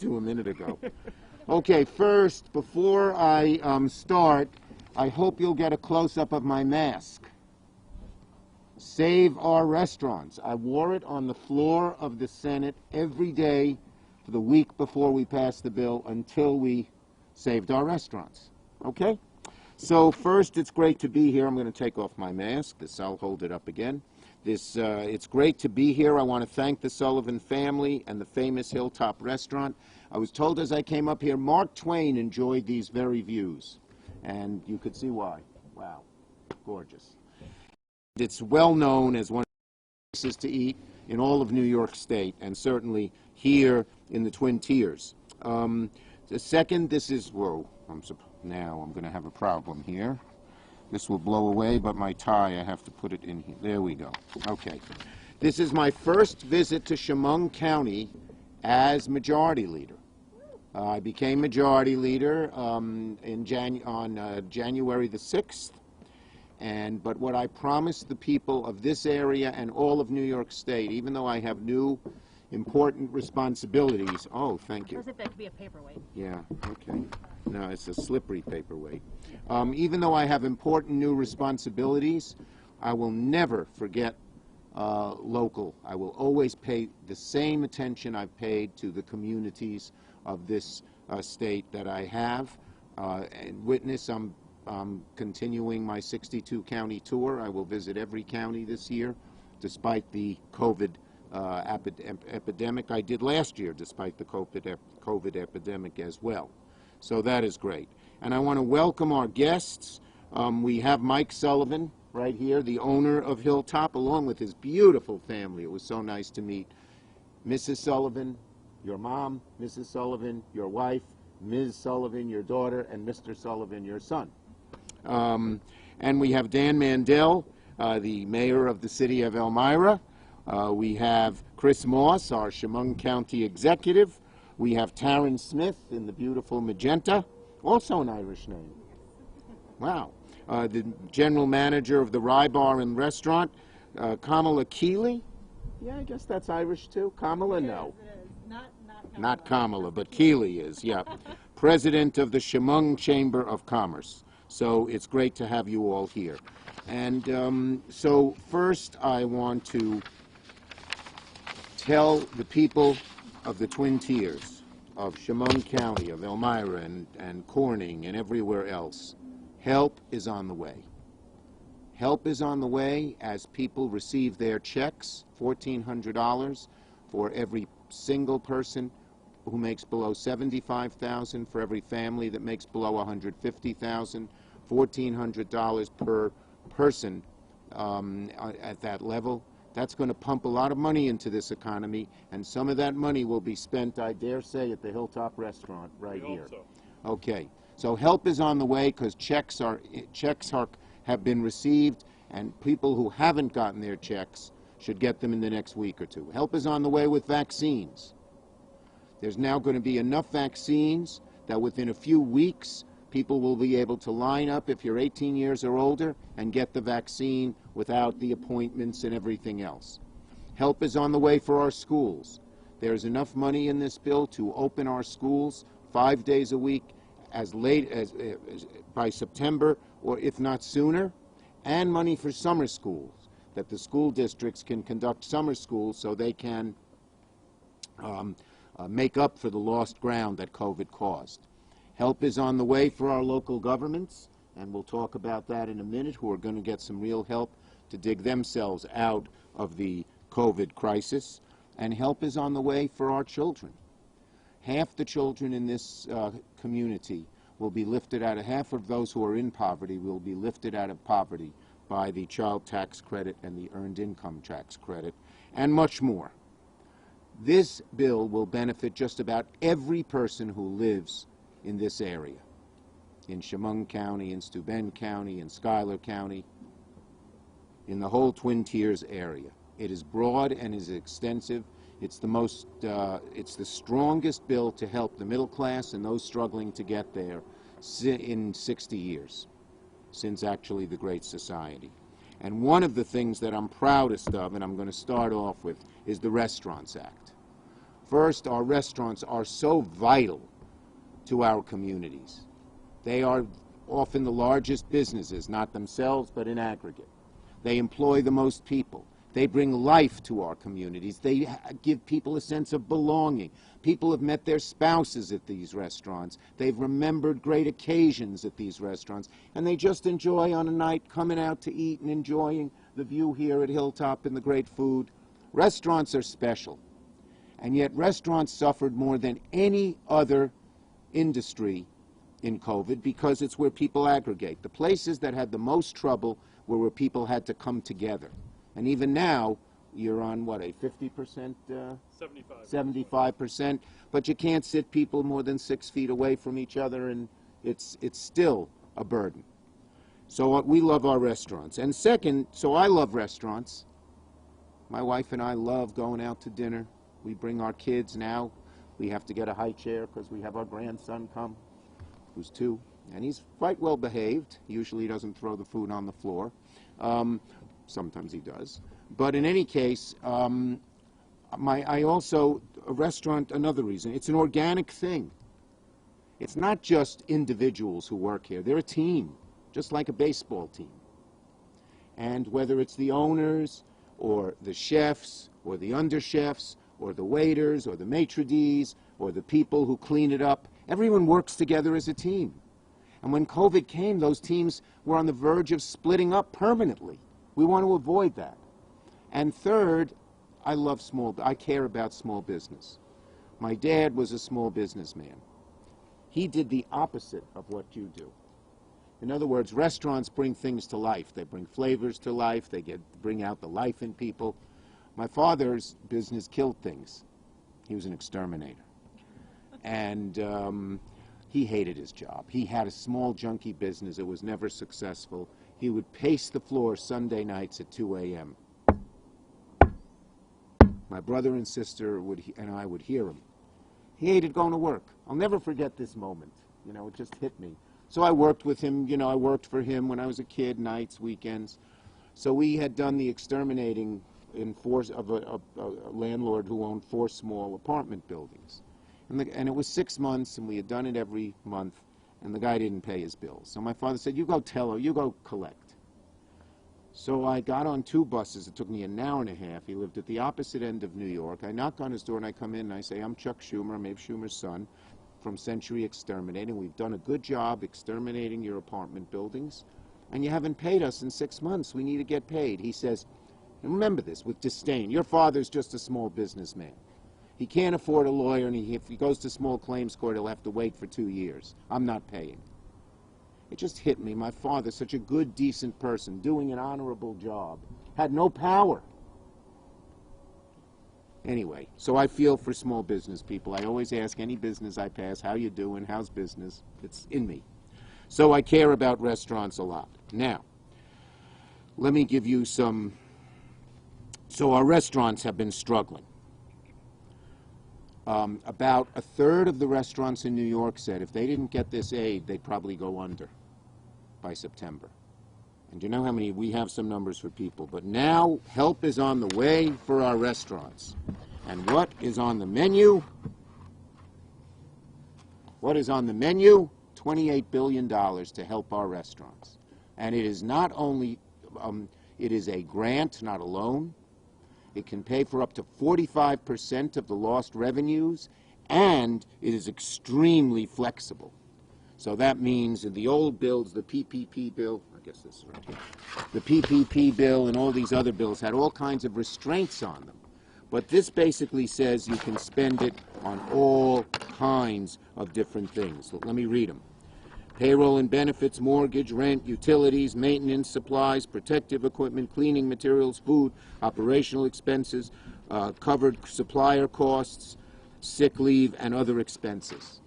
to a minute ago. Okay, first, before I start, I hope you'll get a close-up of my mask. Save our restaurants. I wore it on the floor of the Senate every day for the week before we passed the bill until we saved our restaurants. Okay? So first, it's great to be here. I'm going to take off my mask. I'll hold it up again. It's great to be here. I want to thank the Sullivan family and the famous Hilltop restaurant. I was told as I came up here, Mark Twain enjoyed these very views, and you could see why. Wow, gorgeous. It's well known as one of the places to eat in all of New York State, and certainly here in the Twin Tiers. The second, this is, whoa, now I'm going to have a problem here. This will blow away, but my tie, I have to put it in here. There we go. Okay. This is my first visit to Shimon County as Majority Leader. I became Majority Leader on January the 6th. But what I promised the people of this area and all of New York State, even though I have new important responsibilities. Oh, thank you. As if that could be a paperweight. Yeah, okay. No, it's a slippery paperweight. Even though I have important new responsibilities, I will never forget local. I will always pay the same attention I've paid to the communities of this state that I have. And witness, I'm continuing my 62 county tour. I will visit every county this year, despite the COVID epidemic. I did last year, despite the COVID epidemic as well. So that is great. And I want to welcome our guests. We have Mike Sullivan right here, the owner of Hilltop, along with his beautiful family. It was so nice to meet Mrs. Sullivan, your mom, Mrs. Sullivan, your wife, Ms. Sullivan, your daughter, and Mr. Sullivan, your son. And we have Dan Mandel, the mayor of the city of Elmira. We have Chris Moss, our Shimon County executive. We have Taryn Smith in the beautiful magenta, also an Irish name. Wow. The general manager of the Rye Bar and Restaurant, Kamala Keeley. Yeah, I guess that's Irish too. Kamala, no. Not Kamala, but Keeley is, yeah. President of the Shimon Chamber of Commerce. So it's great to have you all here. And so first I want to tell the people of the Twin Tiers, of Shimon County, of Elmira and Corning and everywhere else, help is on the way. Help is on the way as people receive their checks, $1,400 for every single person who makes below $75,000, for every family that makes below $150,000, $1,400 per person at that level. That's going to pump a lot of money into this economy, and some of that money will be spent, I dare say, at the Hilltop restaurant right here. Okay, so help is on the way because checks have been received, and people who haven't gotten their checks should get them in the next week or two. Help is on the way with vaccines. There's now going to be enough vaccines that within a few weeks, people will be able to line up if you're 18 years or older and get the vaccine without the appointments and everything else. Help is on the way for our schools. There's enough money in this bill to open our schools 5 days a week as late as by September, or if not sooner, and money for summer schools, that the school districts can conduct summer schools so they can make up for the lost ground that COVID caused. Help is on the way for our local governments, and we'll talk about that in a minute, who are going to get some real help to dig themselves out of the COVID crisis. And help is on the way for our children. Half the children in this community will be lifted out of, half of those who are in poverty will be lifted out of poverty by the child tax credit and the earned income tax credit, and much more. This bill will benefit just about every person who lives in this area, in Shimon County, in Steuben County, in Schuyler County, in the whole Twin Tiers area. It is broad and is extensive. It's the strongest bill to help the middle class and those struggling to get there in 60 years, since actually the Great Society. And one of the things that I'm proudest of, and I'm going to start off with, is the Restaurants Act. First, our restaurants are so vital to our communities. They are often the largest businesses, not themselves, but in aggregate. They employ the most people. They bring life to our communities. They give people a sense of belonging. People have met their spouses at these restaurants. They've remembered great occasions at these restaurants. And they just enjoy on a night coming out to eat and enjoying the view here at Hilltop and the great food. Restaurants are special. And yet restaurants suffered more than any other industry in COVID because it's where people aggregate. The places that had the most trouble were where people had to come together. And even now, you're on, what, a 50%? 75%. But you can't sit people more than 6 feet away from each other, and it's still a burden. So we love our restaurants. And second, so I love restaurants. My wife and I love going out to dinner. We bring our kids now. We have to get a high chair because we have our grandson come, who's 2. And he's quite well behaved. Usually he doesn't throw the food on the floor. Sometimes he does. But in any case, I also, a restaurant, another reason, it's an organic thing. It's not just individuals who work here. They're a team, just like a baseball team. And whether it's the owners or the chefs or the underchefs or the waiters or the maitre d's or the people who clean it up, everyone works together as a team. And when COVID came, those teams were on the verge of splitting up permanently. We want to avoid that. And third, I care about small business. My dad was a small businessman. He did the opposite of what you do. In other words, restaurants bring things to life. They bring flavors to life. They bring out the life in people. My father's business killed things. He was an exterminator. And he hated his job. He had a small junkie business. It was never successful. He would pace the floor Sunday nights at 2 a.m. My brother and sister and I would hear him. He hated going to work. I'll never forget this moment. You know, it just hit me. So I worked with him. You know, I worked for him when I was a kid, nights, weekends. So we had done the exterminating of a landlord who owned 4 small apartment buildings. And it was 6 months, and we had done it every month, and the guy didn't pay his bills. So my father said, you go tell her, you go collect. So I got on 2 buses. It took me an hour and a half. He lived at the opposite end of New York. I knock on his door, and I come in, and I say, I'm Chuck Schumer. I'm Abe Schumer's son from Century Exterminating. We've done a good job exterminating your apartment buildings, and you haven't paid us in 6 months. We need to get paid. He says, and remember this with disdain, your father's just a small businessman. He can't afford a lawyer, and if he goes to small claims court, he'll have to wait for 2 years. I'm not paying. It just hit me. My father, such a good, decent person, doing an honorable job, had no power. Anyway, so I feel for small business people. I always ask any business I pass, how you doing, how's business? It's in me. So I care about restaurants a lot. Now, let me give you some. So our restaurants have been struggling. About a third of the restaurants in New York said if they didn't get this aid, they'd probably go under by September. And you know how many, we have some numbers for people, but now help is on the way for our restaurants. And what is on the menu? What is on the menu? $28 billion to help our restaurants. And it is not only, it is a grant, not a loan. It can pay for up to 45% of the lost revenues, and it is extremely flexible. So that means in the old bills, the PPP bill, I guess this is right here, the PPP bill and all these other bills had all kinds of restraints on them. But this basically says you can spend it on all kinds of different things. So let me read them. Payroll and benefits, mortgage, rent, utilities, maintenance, supplies, protective equipment, cleaning materials, food, operational expenses, covered supplier costs, sick leave, and other expenses.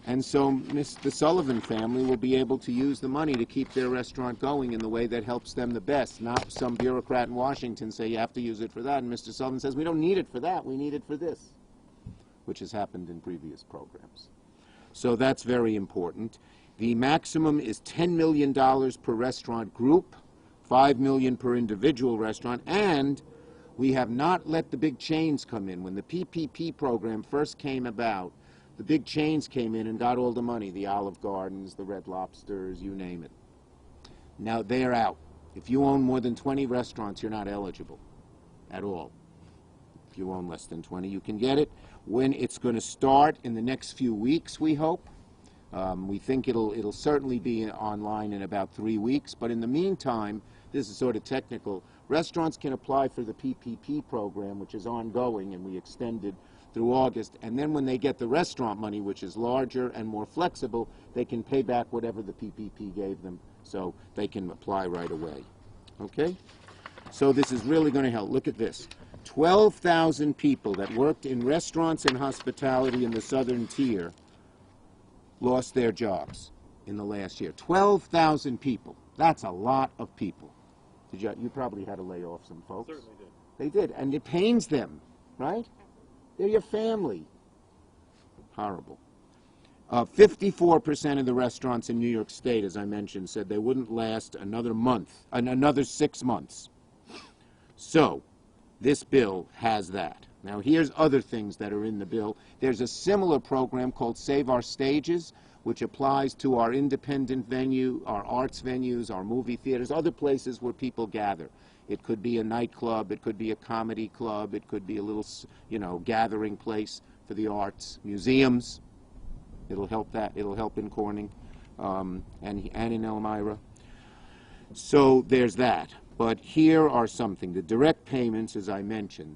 And so the Sullivan family will be able to use the money to keep their restaurant going in the way that helps them the best, not some bureaucrat in Washington say you have to use it for that, and Mr. Sullivan says we don't need it for that, we need it for this, which has happened in previous programs. So that's very important. The maximum is $10 million per restaurant group, $5 million per individual restaurant, and We have not let the big chains come in. When the PPP program first came about, the big chains came in and got all the money, the Olive Gardens, the Red Lobsters, you name it. Now they're out. If you own more than 20 restaurants, you're not eligible at all. If you own less than 20, you can get it. When it's going to start in the next few weeks, we hope. We think it'll certainly be online in about 3 weeks. But in the meantime, this is sort of technical. Restaurants can apply for the PPP program, which is ongoing, and we extended through August. And then when they get the restaurant money, which is larger and more flexible, they can pay back whatever the PPP gave them, so they can apply right away. Okay? So this is really going to help. Look at this. 12,000 people that worked in restaurants and hospitality in the southern tier lost their jobs in the last year. 12,000 people. That's a lot of people. You probably had to lay off some folks. Certainly did. They did, and it pains them, right? They're your family. Horrible. 54% of the restaurants in New York State, as I mentioned, said they wouldn't last another month, another 6 months. So, this bill has that. Now, here's other things that are in the bill. There's a similar program called Save Our Stages, which applies to our independent venue, our arts venues, our movie theaters, other places where people gather. It could be a nightclub, it could be a comedy club, it could be a little, gathering place for the arts, museums. It'll help that. It'll help in Corning and in Elmira. So there's that. But here are something. The direct payments, as I mentioned,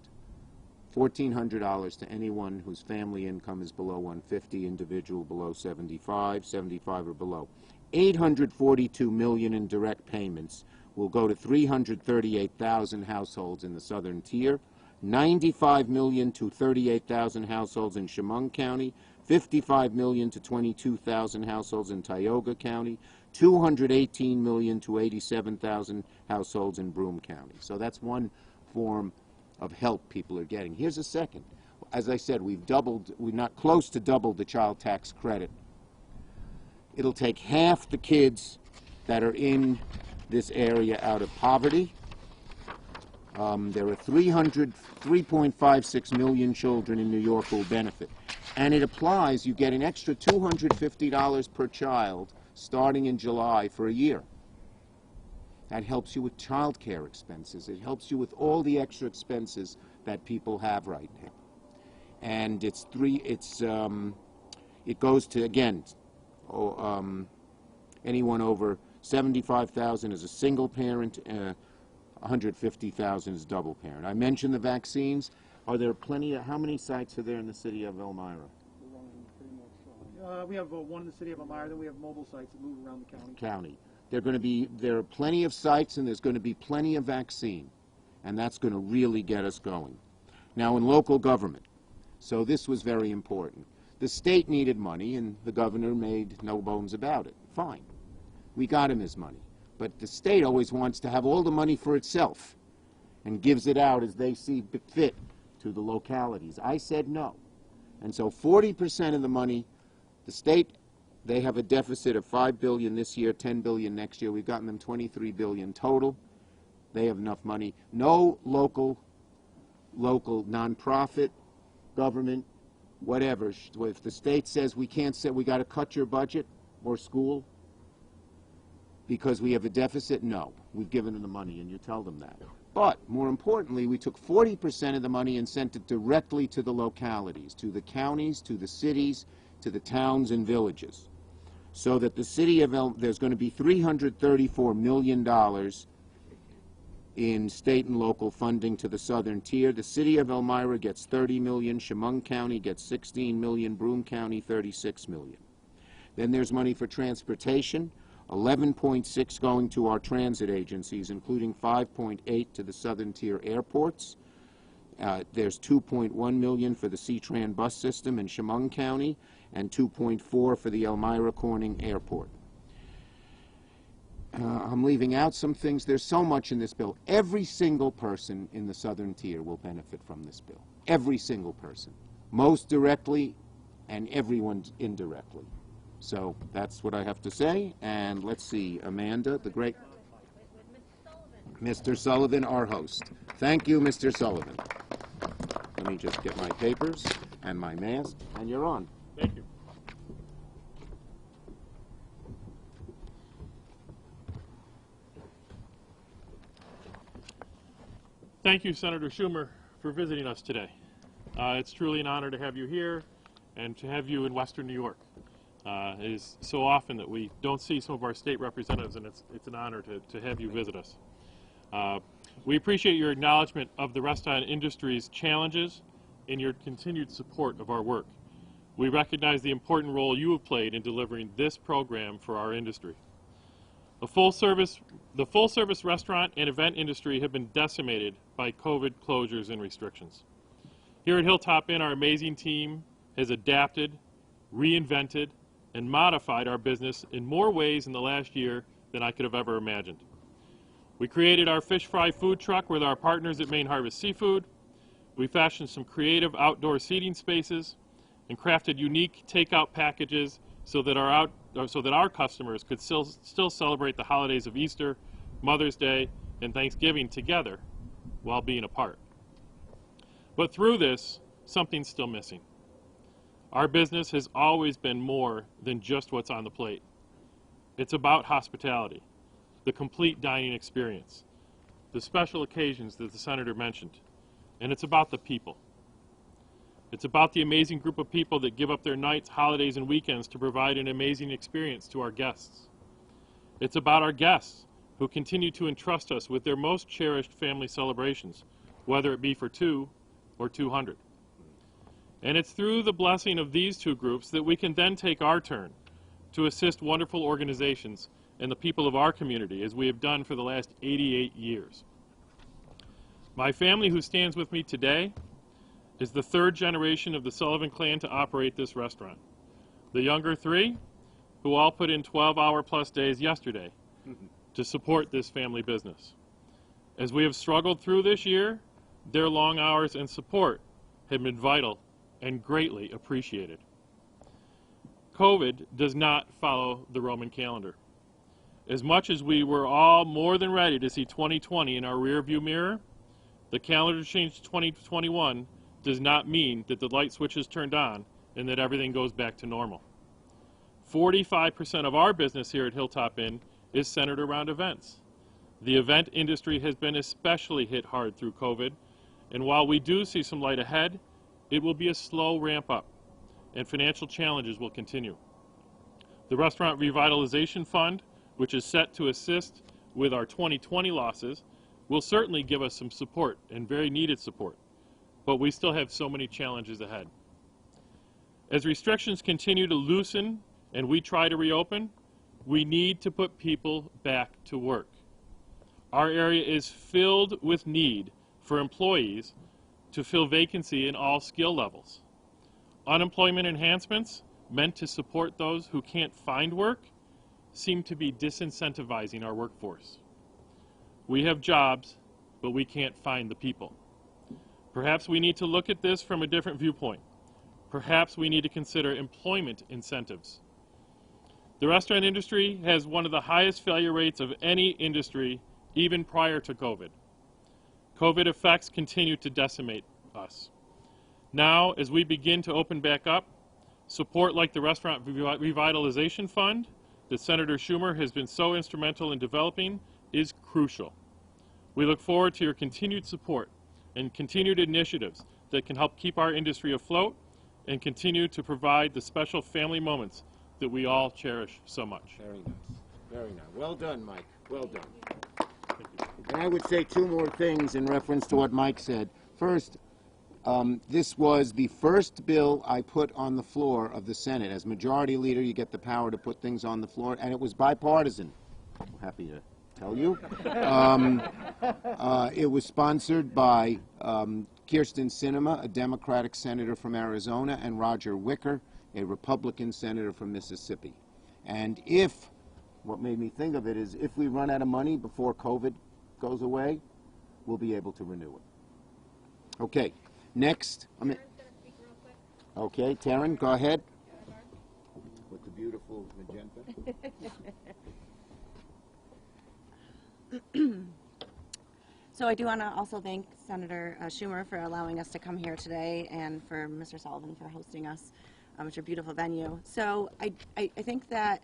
$1,400 to anyone whose family income is below 150, individual below 75, 75 or below. $842 million in direct payments will go to 338,000 households in the southern tier, $95 million to 38,000 households in Shimon County, $55 million to 22,000 households in Tioga County, $218 million to 87,000 households in Broome County. So that's one form of help people are getting. Here's a second. As I said, we're not close to doubled the child tax credit. It'll take half the kids that are in this area out of poverty. There are 3.56 million children in New York who will benefit. And it applies, you get an extra $250 per child starting in July for a year. That helps you with child care expenses. It helps you with all the extra expenses that people have right now. And it goes to, again, anyone over 75,000 is a single parent, 150,000 is double parent. I mentioned the vaccines. Are there plenty of, how many sites are there in the city of Elmira? We have one in the city of Elmira, then we have mobile sites that move around the county. There are plenty of sites, and there's going to be plenty of vaccine, and that's going to really get us going. Now, in local government, so this was very important. The state needed money, and the governor made no bones about it. Fine. We got him his money. But the state always wants to have all the money for itself and gives it out as they see fit to the localities. I said no. And so 40% of the money, the state, they have a deficit of $5 billion this year, $10 billion next year. We've gotten them $23 billion total. They have enough money. No local nonprofit, government, whatever. If the state says we can't say we got to cut your budget or school because we have a deficit, no. We've given them the money, and you tell them that. But more importantly, we took 40% of the money and sent it directly to the localities, to the counties, to the cities, to the towns and villages. So that the city of there's going to be $334 million in state and local funding to the southern tier. The city of Elmira gets $30 million, Shimon County gets $16 million, Broome County $36 million. Then there's money for transportation, 11.6 going to our transit agencies, including 5.8 to the southern tier airports. There's 2.1 million for the C-Tran bus system in Shimon County and 2.4 for the Elmira Corning Airport. I'm leaving out some things. There's so much in this bill. Every single person in the southern tier will benefit from this bill. Every single person. Most directly and everyone indirectly. So that's what I have to say. And let's see, Amanda, the great... Mr. Sullivan, our host. Thank you, Mr. Sullivan. Let me just get my papers and my mask, and you're on. Thank you. Thank you, Senator Schumer, for visiting us today. It's truly an honor to have you here and to have you in Western New York. It is so often that we don't see some of our state representatives, and it's an honor to have you visit us. We appreciate your acknowledgement of the restaurant industry's challenges and your continued support of our work. We recognize the important role you have played in delivering this program for our industry. The full-service restaurant and event industry have been decimated by COVID closures and restrictions. Here at Hilltop Inn, our amazing team has adapted, reinvented, and modified our business in more ways in the last year than I could have ever imagined. We created our fish fry food truck with our partners at Maine Harvest Seafood. We fashioned some creative outdoor seating spaces and crafted unique takeout packages so that our customers could still celebrate the holidays of Easter, Mother's Day, and Thanksgiving together while being apart. But through this, something's still missing. Our business has always been more than just what's on the plate. It's about hospitality, the complete dining experience, the special occasions that the Senator mentioned, and it's about the people. It's about the amazing group of people that give up their nights, holidays, and weekends to provide an amazing experience to our guests. It's about our guests who continue to entrust us with their most cherished family celebrations, whether it be for 2 or 200. And it's through the blessing of these two groups that we can then take our turn to assist wonderful organizations and the people of our community, as we have done for the last 88 years. My family, who stands with me today, is the third generation of the Sullivan clan to operate this restaurant. The younger 3, who all put in 12-hour-plus days yesterday to support this family business. As we have struggled through this year, their long hours and support have been vital and greatly appreciated. COVID does not follow the Roman calendar. As much as we were all more than ready to see 2020 in our rearview mirror, the calendar change to 2021 does not mean that the light switch is turned on and that everything goes back to normal. 45% of our business here at Hilltop Inn is centered around events. The event industry has been especially hit hard through COVID, and while we do see some light ahead, it will be a slow ramp up, and financial challenges will continue. The Restaurant Revitalization Fund, which is set to assist with our 2020 losses, will certainly give us some support, and very needed support. But we still have so many challenges ahead. As restrictions continue to loosen and we try to reopen, we need to put people back to work. Our area is filled with need for employees to fill vacancy in all skill levels. Unemployment enhancements meant to support those who can't find work seem to be disincentivizing our workforce. We have jobs, but we can't find the people. Perhaps we need to look at this from a different viewpoint. Perhaps we need to consider employment incentives. The restaurant industry has one of the highest failure rates of any industry, even prior to COVID. COVID effects continue to decimate us. Now, as we begin to open back up, support like the Restaurant Revitalization Fund that Senator Schumer has been so instrumental in developing is crucial. We look forward to your continued support and continued initiatives that can help keep our industry afloat and continue to provide the special family moments that we all cherish so much. Very nice. Very nice. Well done, Mike. Well done. And I would say 2 more things in reference to what Mike said. First, this was the first bill I put on the floor of the Senate. As Majority Leader, you get the power to put things on the floor, and it was bipartisan. I'm happy to tell you. It was sponsored by Kyrsten Sinema, a Democratic senator from Arizona, and Roger Wicker, a Republican senator from Mississippi. And what made me think of it is, if we run out of money before COVID goes away, we'll be able to renew it. Okay, next. Okay, Taryn, go ahead. With the beautiful magenta. So I do want to also thank Senator Schumer for allowing us to come here today, and for Mr. Sullivan for hosting us. It's a beautiful venue. So I think that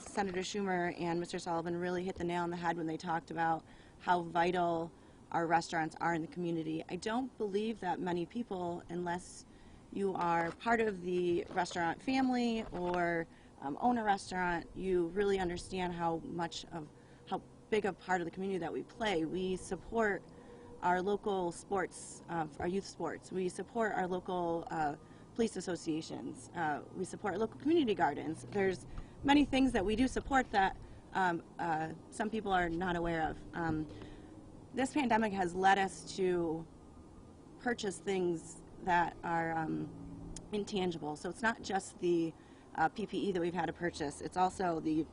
Senator Schumer and Mr. Sullivan really hit the nail on the head when they talked about how vital our restaurants are in the community. I don't believe that many people, unless you are part of the restaurant family or own a restaurant, you really understand how big a part of the community that we play. We support our local sports, our youth sports. We support our local police associations. We support local community gardens. There's many things that we do support that some people are not aware of. This pandemic has led us to purchase things that are intangible. So it's not just the PPE that we've had to purchase. It's also the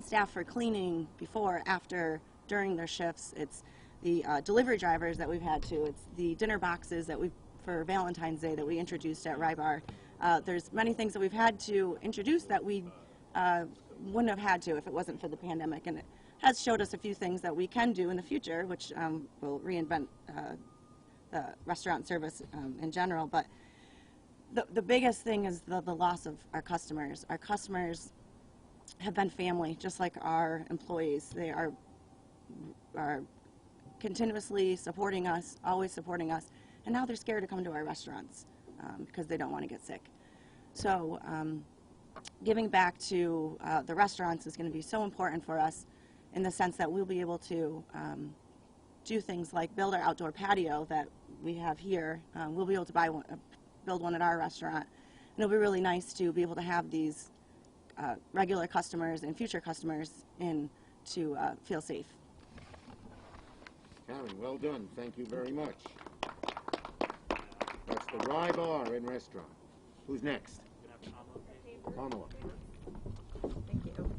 staff for cleaning before, after, during their shifts. It's the delivery drivers that we've had to. It's the dinner boxes that for Valentine's Day that we introduced at Rybar. There's many things that we've had to introduce that we wouldn't have had to if it wasn't for the pandemic. And it has showed us a few things that we can do in the future, which will reinvent the restaurant service in general. But the biggest thing is the loss of our customers. Our customers have been family, just like our employees. They are continuously supporting us, always supporting us, and now they're scared to come to our restaurants because they don't want to get sick. So giving back to the restaurants is going to be so important for us, in the sense that we'll be able to do things like build our outdoor patio that we have here. We'll be able to build one at our restaurant, and it'll be really nice to be able to have these regular customers and future customers in to feel safe. Karen, well done. Thank you very much. That's the Rye Bar and Restaurant. Who's next? Pamela. Thank you.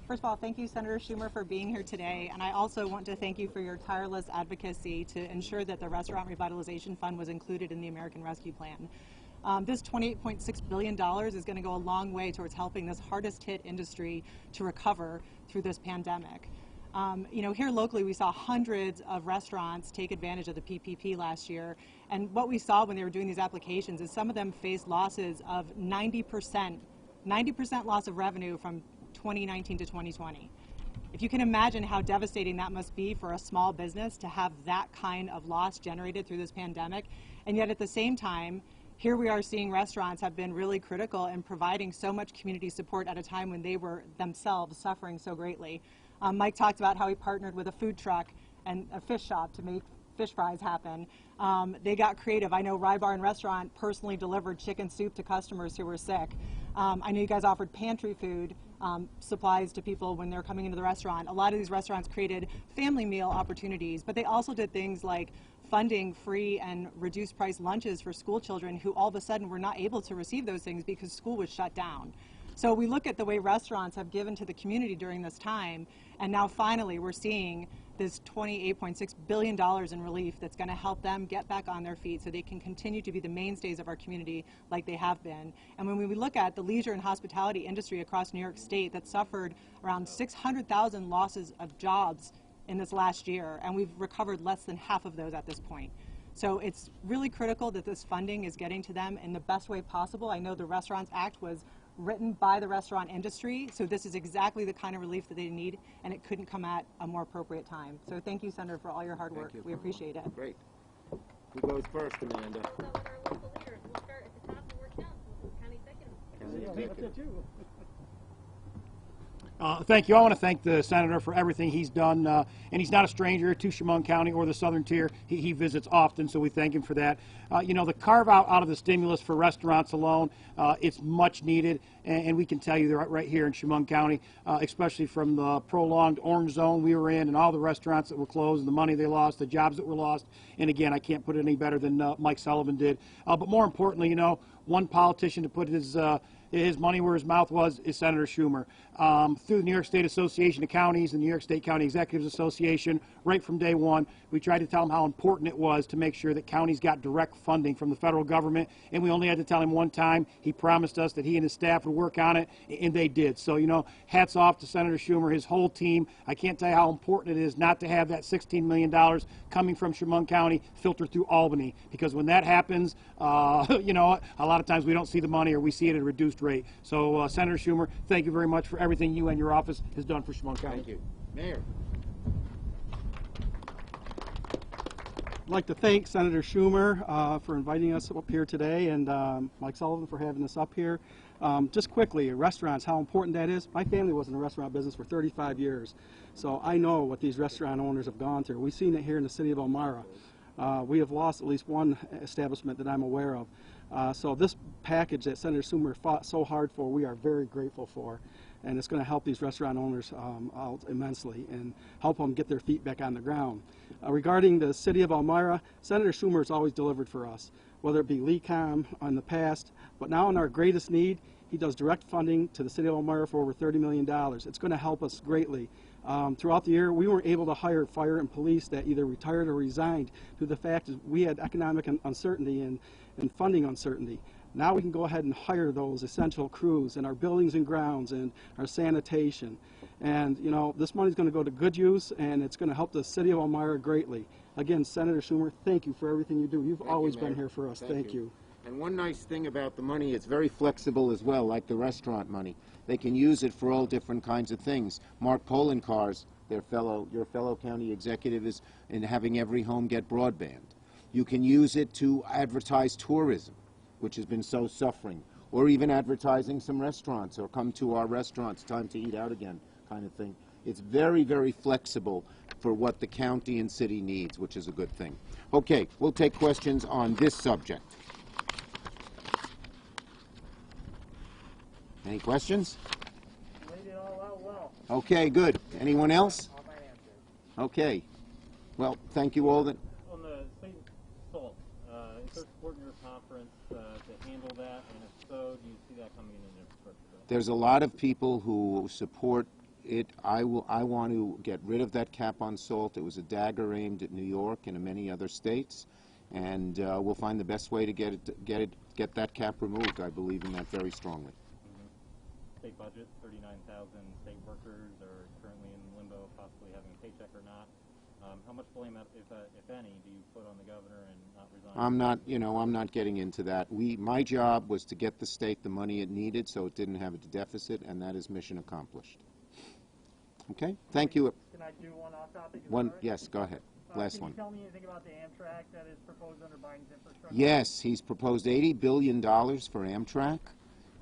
First of all, thank you, Senator Schumer, for being here today. And I also want to thank you for your tireless advocacy to ensure that the Restaurant Revitalization Fund was included in the American Rescue Plan. This $28.6 billion is going to go a long way towards helping this hardest hit industry to recover through this pandemic. Here locally we saw hundreds of restaurants take advantage of the PPP last year, and what we saw when they were doing these applications is some of them faced losses of 90% loss of revenue from 2019 to 2020. If you can imagine how devastating that must be for a small business to have that kind of loss generated through this pandemic, and yet at the same time, here we are seeing restaurants have been really critical in providing so much community support at a time when they were themselves suffering so greatly. Mike talked about how he partnered with a food truck and a fish shop to make fish fries happen. They got creative. I know Rye Bar and Restaurant personally delivered chicken soup to customers who were sick. I know you guys offered pantry food supplies to people when they're coming into the restaurant. A lot of these restaurants created family meal opportunities, but they also did things like funding free and reduced price lunches for school children who all of a sudden were not able to receive those things because school was shut down. So we look at the way restaurants have given to the community during this time, and now finally we're seeing this $28.6 billion in relief that's going to help them get back on their feet so they can continue to be the mainstays of our community like they have been. And when we look at the leisure and hospitality industry across New York State that suffered around 600,000 losses of jobs in this last year, and we've recovered less than half of those at this point. So it's really critical that this funding is getting to them in the best way possible. I know the Restaurants Act was written by the restaurant industry, so this is exactly the kind of relief that they need, and it couldn't come at a more appropriate time. So thank you, Senator, for all your hard work. We appreciate it. Great. Who goes first, Amanda? With our local leaders. We'll start at the top and work down. County executive. County executive. Thank you. I want to thank the Senator for everything he's done, and he's not a stranger to Shimon County or the Southern Tier. He visits often, so we thank him for that. The carve out of the stimulus for restaurants alone, it's much needed, and we can tell you that right here in Shimon County, especially from the prolonged orange zone we were in and all the restaurants that were closed, the money they lost, the jobs that were lost, and again, I can't put it any better than Mike Sullivan did. But more importantly, one politician to put his his money where his mouth was is Senator Schumer. Through the New York State Association of Counties and the New York State County Executives Association, right from day one, we tried to tell him how important it was to make sure that counties got direct funding from the federal government, and we only had to tell him one time. He promised us that he and his staff would work on it, and they did. So, you know, hats off to Senator Schumer, his whole team. I can't tell you how important it is not to have that $16 million coming from Shimon County filter through Albany, because when that happens, you know, a lot of times we don't see the money or we see it at a reduced rate. So, Senator Schumer, thank you very much for everything you and your office has done for Shimon County. Thank you. Mayor. I'd like to thank Senator Schumer for inviting us up here today, and Mike Sullivan for having us up here. Just quickly, restaurants, how important that is. My family was in the restaurant business for 35 years, so I know what these restaurant owners have gone through. We've seen it here in the city of Elmira. We have lost at least one establishment that I'm aware of. So this package that Senator Schumer fought so hard for, we are very grateful for. And it's going to help these restaurant owners out immensely and help them get their feet back on the ground. Regarding the city of Elmira, Senator Schumer has always delivered for us, whether it be LECOM in the past, but now in our greatest need, he does direct funding to the city of Elmira for over $30 million. It's going to help us greatly. Throughout the year, we weren't able to hire fire and police that either retired or resigned due to the fact that we had economic uncertainty and funding uncertainty. Now we can go ahead and hire those essential crews in our buildings and grounds and our sanitation. And, you know, this money is going to go to good use, and it's going to help the city of Elmira greatly. Again, Senator Schumer, thank you for everything you do. You've always been here for us. Thank you. And one nice thing about the money, it's very flexible as well, like the restaurant money. They can use it for all different kinds of things. Mark Polenkar's, your fellow county executive, is in having every home get broadband. You can use it to advertise tourism, which has been so suffering, or even advertising some restaurants, or come to our restaurants, time to eat out again, kind of thing. It's very, very flexible for what the county and city needs, which is a good thing. Okay, we'll take questions on this subject. Any questions? Laid it all out well. Okay, good. Anyone else? Okay. Well, thank you all. On the state salt, is there support in your conference to handle that? And if so, do you see that coming in an infrastructure bill? There's a lot of people who support it. I want to get rid of that cap on salt. It was a dagger aimed at New York and many other states, and we'll find the best way to get that cap removed. I believe in that very strongly. State budget, 39,000 state workers are currently in limbo, possibly having a paycheck or not. How much blame, if any, do you put on the governor and not resign? I'm not getting into that. My job was to get the state the money it needed so it didn't have a deficit, and that is mission accomplished. Okay? Thank you. Can I do one off topic? Yes, go ahead. Last one. Can you tell me anything about the Amtrak that is proposed under Biden's infrastructure? Yes, he's proposed $80 billion for Amtrak.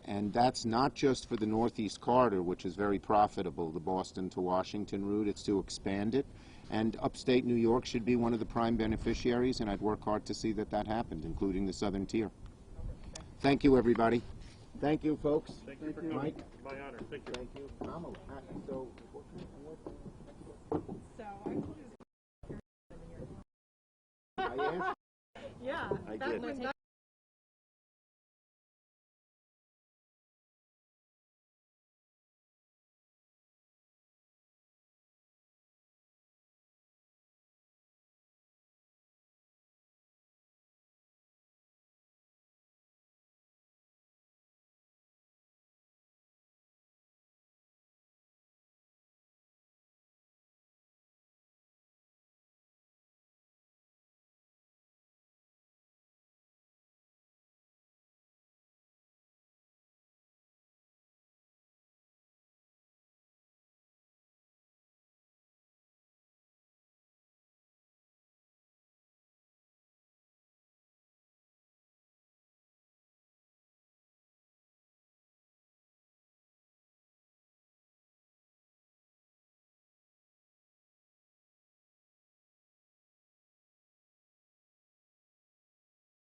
And that's not just for the Northeast Corridor, which is very profitable, the Boston to Washington route. It's to expand it. And upstate New York should be one of the prime beneficiaries, and I'd work hard to see that happened, including the southern tier. Thank you, everybody. Thank you, folks. Thank you for coming. Mike. My honor. Thank you. Thank you. Kamala. So I asked. Yeah. I did.